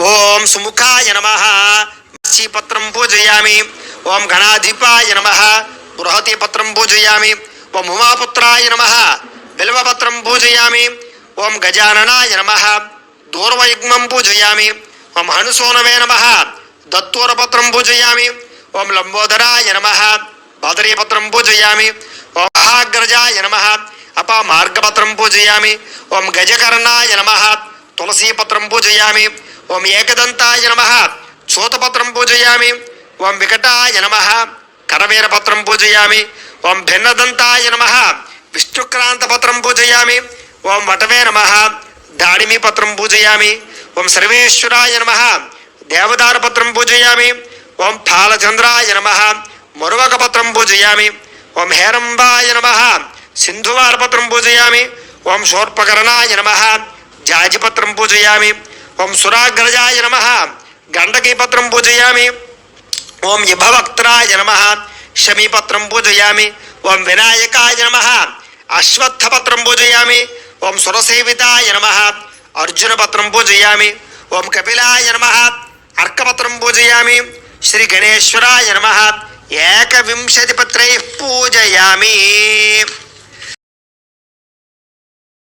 ఓం సుముఖాయ నమః పత్రం పూజయామి. ఓం గణాధిపాయ నమః బృహతి పత్రం పూజయామి. ఓం ఉమాపుత్రాయ నమః బిల్వపత్రం పూజయామి. ఓం గజాననాయ నమః దూర్వయుగ్మం పూజయామి. ఓం హనుసోనవే నమః దత్తూరపత్రం పూజయామి. ఓం లంబోదరాయ నమః బాదరీపత్రం పూజయామి. ఓం మహాగ్రజాయ నమః అపమార్గపత్రం పూజయామి. ఓం గజకర్ణాయ నమః తులసీపత్రం పూజయామి. ఓం ఏకదంతాయ నమః చూతపత్రం పూజయామి. ఓం వికటాయ నమః కరవీరపత్రం పూజయామి. ఓం భిన్నదంతాయ నమః విష్ణుక్రాంతపత్రం పూజయామి. ఓం వటవే నమః దాడిమి పత్రం పూజయామి. ఓం సర్వేశ్వరాయ నమః దేవదారపత్రం పూజయామి. ఓం ఫాలచంద్రాయ నమః మురువకపత్రం పూజయామి. ఓం హేరంబాయ నమః సింధువారపత్రం పూజయామి. ఓం శూర్పకర్ణాయ నమః జాజిపత్రం పూజయామి. ఓం సురాగ్రజాయ నమః గండకీపత్రం పూజయామి. ఓం యుభవక్త్రాయ నమః శమీపత్రం పూజయామి. ఓం వినాయకాయ నమః అశ్వత్థపత్రం పూజయామి. ఓం సురసేవితాయ నమః అర్జునపత్రం పూజయామి. ఓం కపిలాయ నమః అర్కపత్రం పూజయామి. శ్రీ గణేశ్వరాయ నమః ఏకవింశతిపత్రైః పూజయామి.